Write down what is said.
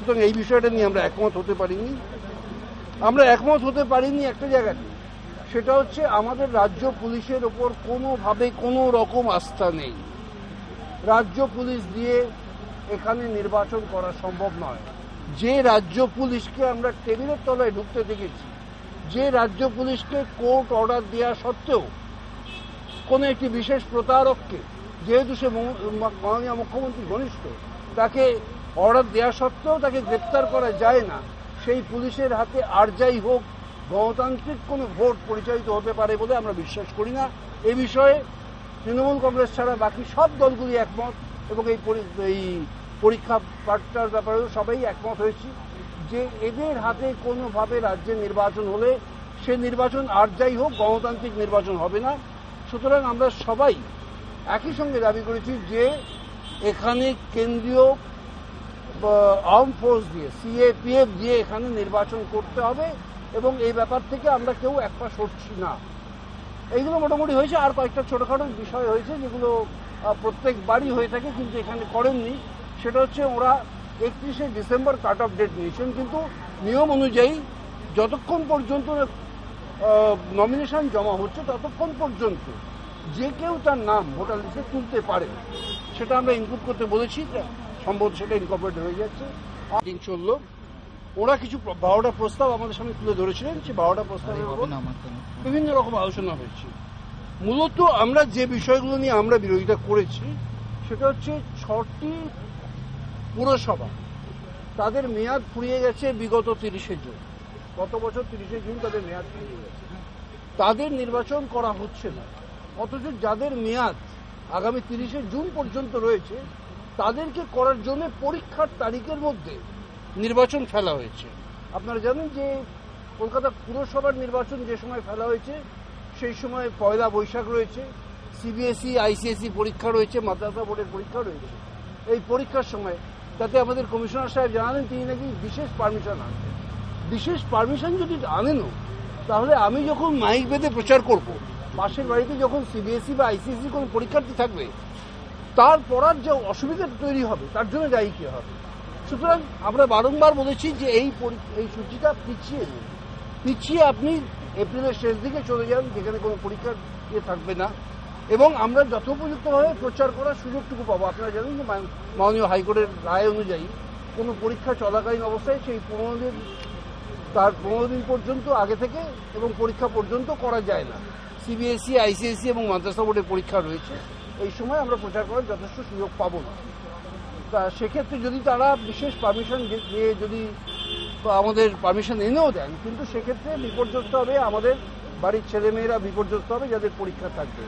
সুতরাং এই বিষয়টা নিয়ে আমরা একমত হতে পারিনি। আমরা একমত হতে পারিনি একটা জায়গাতে, সেটা হচ্ছে আমাদের রাজ্য পুলিশের ওপর কোনোভাবে কোনো রকম আস্থা নেই। রাজ্য পুলিশ দিয়ে এখানে নির্বাচন করা সম্ভব নয়। যে রাজ্য পুলিশকে আমরা টেবিলের তলায় ঢুকতে দেখেছি, যে রাজ্য পুলিশকে কোর্ট অর্ডার দেওয়া সত্ত্বেও কোনো একটি বিশেষ প্রতারককে, যেহেতু সে মাননীয় মুখ্যমন্ত্রী ঘনিষ্ঠ, তাকে অর্ডার দেওয়া সত্ত্বেও তাকে গ্রেপ্তার করা যায় না, সেই পুলিশের হাতে আর যাই হোক গণতান্ত্রিক কোনো ভোট পরিচালিত হতে পারে বলে আমরা বিশ্বাস করি না। এ বিষয়ে তৃণমূল কংগ্রেস ছাড়া বাকি সব দলগুলি একমত, এবং এই পরীক্ষা পাঠটার ব্যাপারেও সবাই একমত হয়েছি যে এদের হাতে কোনোভাবে রাজ্যে নির্বাচন হলে সে নির্বাচন আর যাই হোক গণতান্ত্রিক নির্বাচন হবে না। সুতরাং আমরা সবাই একই সঙ্গে দাবি করেছি যে এখানে কেন্দ্রীয় আর্ম ফোর্স দিয়ে, সিএপিএফ দিয়ে এখানে নির্বাচন করতে হবে, এবং এই ব্যাপার থেকে আমরা কেউ এক পা সরছি না। এইগুলো মোটামুটি হয়েছে। আর কয়েকটা ছোটোখাটো বিষয় হয়েছে যেগুলো প্রত্যেকবারই হয়ে থাকে, কিন্তু এখানে করেননি। সেটা হচ্ছে ওরা 31শে ডিসেম্বর কাট অফ ডেট নিয়েছেন, কিন্তু নিয়ম অনুযায়ী যতক্ষণ পর্যন্ত নমিনেশন জমা হচ্ছে ততক্ষণ পর্যন্ত যে কেউ তার নাম ভোটার লিস্টে তুলতে পারে। সেটা আমরা ইনপুট করতে বলেছি, সম্ভবত সেটা ইনকর্পোরেট হয়ে যাচ্ছে। দিন চলল, ওরা কিছু 12টা প্রস্তাব আমাদের সামনে তুলে ধরেছিলেন। সে 12টা প্রস্তাবের উপর বিভিন্ন রকম আলোচনা হয়েছে। মূলত আমরা যে বিষয়গুলো নিয়ে আমরা বিরোধিতা করেছি সেটা হচ্ছে 6টি পুরসভা, তাদের মেয়াদ ফুরিয়ে গেছে বিগত 30শে জুন। গত বছর 30শে জুন তাদের মেয়াদ ফুরিয়ে গেছে, তাদের নির্বাচন করা হচ্ছে না। অথচ যাদের মেয়াদ আগামী 30শে জুন পর্যন্ত রয়েছে তাদেরকে করার জন্য পরীক্ষার তারিখের মধ্যে নির্বাচন ফেলা হয়েছে। আপনারা জানেন যে কলকাতা পুরসভার নির্বাচন যে সময় ফেলা হয়েছে সেই সময় পয়লা বৈশাখ রয়েছে, সিবিএসই আইসিএসই পরীক্ষা রয়েছে, মাদ্রাসা বোর্ডের পরীক্ষা রয়েছে। এই পরীক্ষার সময় তাতে আমাদের কমিশনার সাহেব জানালেন তিনি নাকি বিশেষ পারমিশন আনবেন। বিশেষ পারমিশন যদি আনেনও, তাহলে আমি যখন মাইক বেঁধে প্রচার করব, পাশের বাড়িতে যখন সিবিএসই বা আইসিএসই কোনো পরীক্ষার্থী থাকবে, তার পড়ার যে অসুবিধা তৈরি হবে তার জন্য দায়ী কে হবে? সুতরাং আমরা বারংবার বলেছি যে এই সূচিটা পিছিয়ে নেই, পিছিয়ে আপনি এপ্রিলের শেষ দিকে চলে যান যেখানে কোনো পরীক্ষার থাকবে না, এবং আমরা যথোপযুক্তভাবে প্রচার করার সুযোগটুকু পাবো। আপনারা জানেন যে মাননীয় হাইকোর্টের রায় অনুযায়ী কোনো পরীক্ষা চলাকালীন অবস্থায় সেই 15 দিন পর্যন্ত আগে থেকে এবং পরীক্ষা পর্যন্ত করা যায় না। সিবিএসই আইসিএসই এবং মাদ্রাসা বোর্ডের পরীক্ষা রয়েছে, এই সময় আমরা প্রচার করার যথেষ্ট সুযোগ পাবো না। তা সেক্ষেত্রে যদি তারা বিশেষ পারমিশন দিয়ে যদি আমাদের পারমিশন এনেও দেন, কিন্তু সেক্ষেত্রে বিপর্যস্ত হবে আমাদের বাড়ির ছেলেমেয়েরা, বিপর্যস্ত হবে যাদের পরীক্ষা থাকবে।